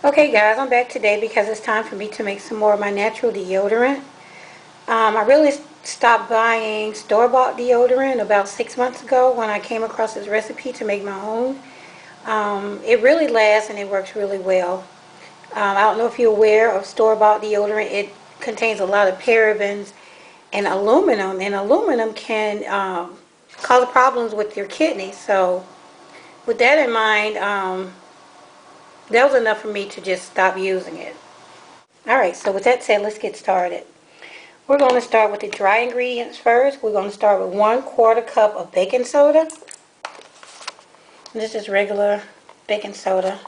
Okay guys, I'm back today because it's time for me to make some more of my natural deodorant. I really stopped buying store-bought deodorant about 6 months ago when I came across this recipe to make my own. It really lasts and it works really well. I don't know if you're aware of store-bought deodorant. It contains a lot of parabens and aluminum can cause problems with your kidneys. So with that in mind, that was enough for me to just stop using it. Alright, so with that said, let's get started. We're going to start with the dry ingredients first. We're going to start with 1/4 cup of baking soda. This is regular baking soda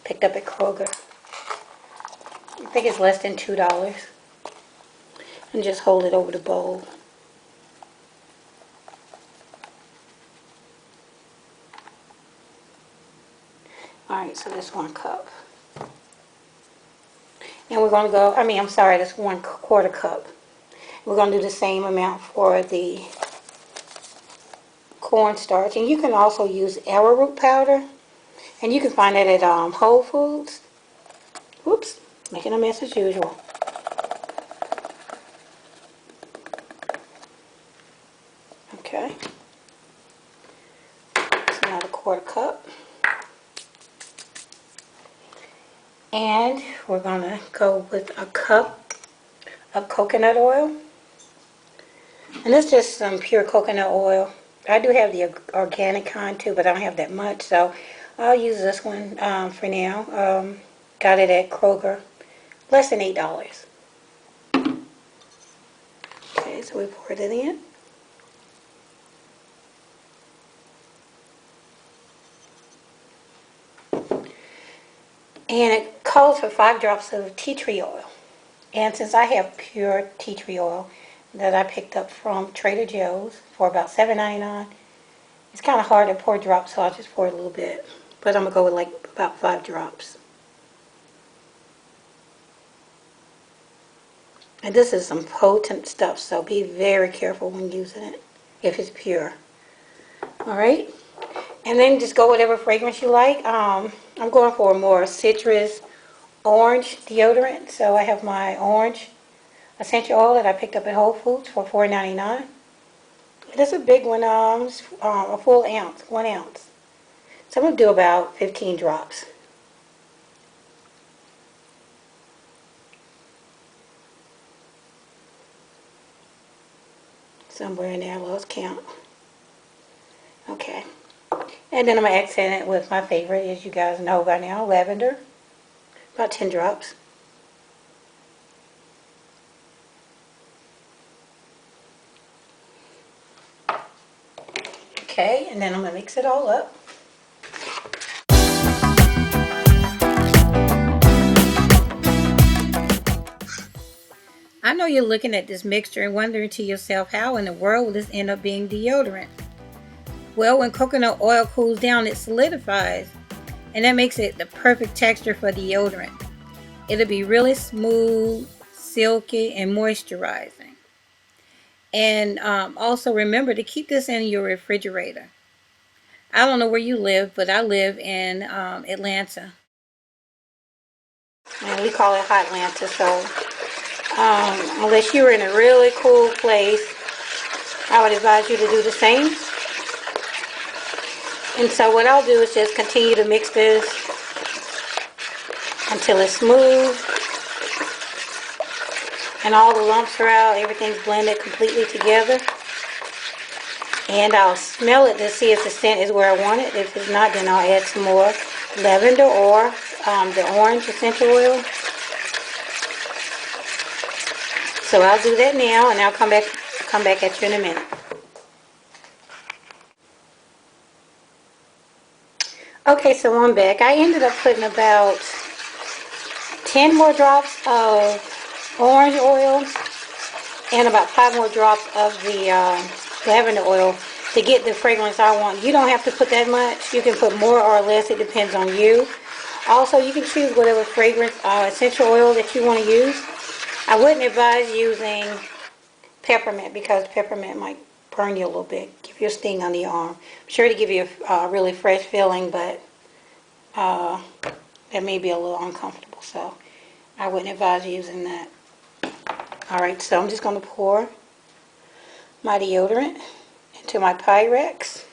picked up at Kroger. I think it's less than $2. And just hold it over the bowl. Alright, so that's 1 cup. And we're going to go, that's 1/4 cup. We're going to do the same amount for the cornstarch. And you can also use arrowroot powder. And you can find that at Whole Foods. Whoops, making a mess as usual. Okay. It's another 1/4 cup. And we're going to go with a cup of coconut oil. And this is just some pure coconut oil. I do have the organic kind too, but I don't have that much, so I'll use this one for now. Got it at Kroger. Less than $8. Okay, so we poured it in. And it calls for 5 drops of tea tree oil. And since I have pure tea tree oil that I picked up from Trader Joe's for about $7.99, it's kind of hard to pour drops, so I'll just pour a little bit. But I'm going to go with like about 5 drops. And this is some potent stuff, so be very careful when using it if it's pure. Alright, and then just go whatever fragrance you like. I'm going for a more citrus orange deodorant, so I have my orange essential oil that I picked up at Whole Foods for $4.99. This is a big one, a full ounce, 1 ounce. So I'm going to do about 15 drops. Somewhere in there, I lost count. Okay. And then I'm going to accent it with my favorite, as you guys know by now, lavender. About 10 drops. Okay, and then I'm going to mix it all up. I know you're looking at this mixture and wondering to yourself, how in the world will this end up being deodorant? Well, when coconut oil cools down, it solidifies, and that makes it the perfect texture for deodorant. It'll be really smooth, silky, and moisturizing. And also remember to keep this in your refrigerator. I don't know where you live, but I live in Atlanta. And we call it Hot Atlanta, so unless you're in a really cool place, I would advise you to do the same. And so what I'll do is just continue to mix this until it's smooth and all the lumps are out, everything's blended completely together. And I'll smell it to see if the scent is where I want it. If it's not, then I'll add some more lavender or the orange essential oil. So I'll do that now, and I'll come back at you in a minute. Okay, so I'm back. I ended up putting about 10 more drops of orange oil and about 5 more drops of the lavender oil to get the fragrance I want. You don't have to put that much. You can put more or less. It depends on you. Also, you can choose whatever fragrance essential oil that you want to use. I wouldn't advise using peppermint because peppermint might burn you a little bit, give you a sting on the arm. I'm sure to give you a really fresh feeling, but that may be a little uncomfortable, so I wouldn't advise using that. Alright, so I'm just going to pour my deodorant into my Pyrex.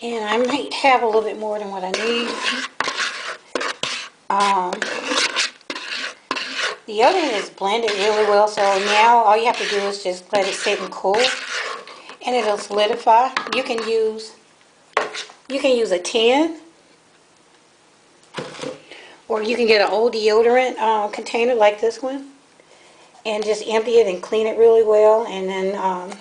And I might have a little bit more than what I need. The deodorant is blended really well, so now all you have to do is just let it sit and cool, and it'll solidify. You can use a tin, or you can get an old deodorant container like this one, and just empty it and clean it really well, and then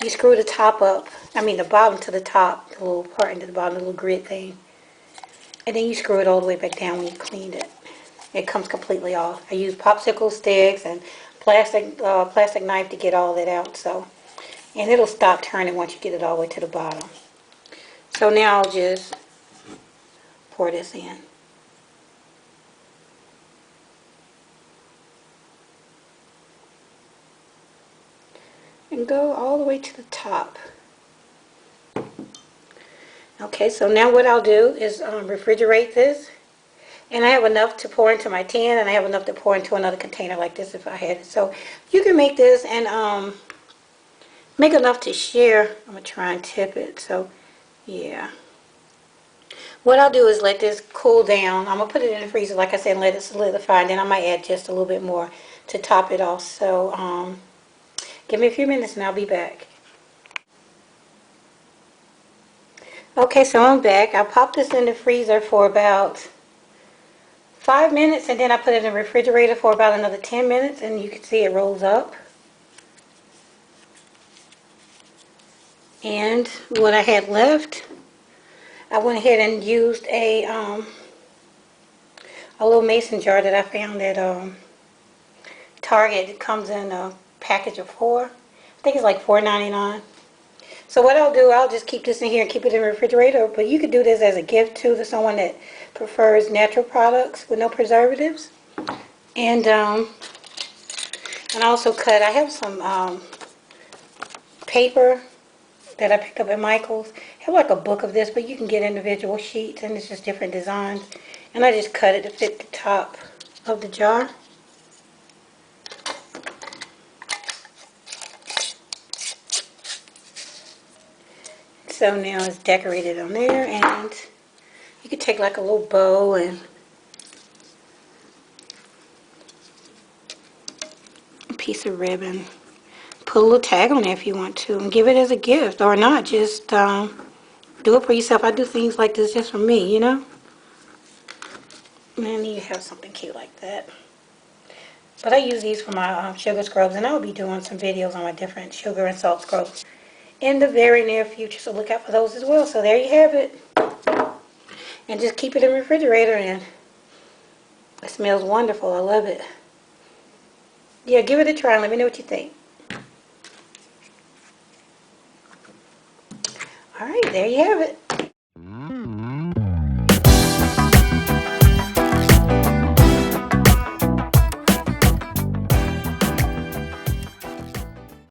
you screw the top up, the bottom to the top, the little part into the bottom, the little grid thing. And then you screw it all the way back down when you cleaned it. It comes completely off. I use popsicle sticks and plastic knife to get all that out. And it'll stop turning once you get it all the way to the bottom. So now I'll just pour this in. And go all the way to the top. Okay, so now what I'll do is refrigerate this. And I have enough to pour into my tin, and I have enough to pour into another container like this if I had it. So you can make this and make enough to share. I'm going to try and tip it. So, yeah. What I'll do is let this cool down. I'm going to put it in the freezer, like I said, and let it solidify. And then I might add just a little bit more to top it off. So, give me a few minutes and I'll be back. Okay, so I'm back. I popped this in the freezer for about 5 minutes, and then I put it in the refrigerator for about another 10 minutes, and you can see it rolls up. And what I had left, I went ahead and used a little mason jar that I found at Target. It comes in a package of 4. I think it's like $4.99. So what I'll do, I'll just keep this in here and keep it in the refrigerator. But you could do this as a gift too to someone that prefers natural products with no preservatives. And I also cut. I have some paper that I picked up at Michael's. I have like a book of this, but you can get individual sheets, and it's just different designs. And I just cut it to fit the top of the jar. So now it's decorated on there, and you could take like a little bow and a piece of ribbon. Put a little tag on there if you want to, and give it as a gift, or not. Just do it for yourself. I do things like this just for me, you know. And you have something cute like that. But I use these for my sugar scrubs, and I'll be doing some videos on my different sugar and salt scrubs in the very near future, so look out for those as well. So there you have it. And just keep it in the refrigerator, and it smells wonderful. I love it. Yeah, give it a try and let me know what you think. Alright, there you have it.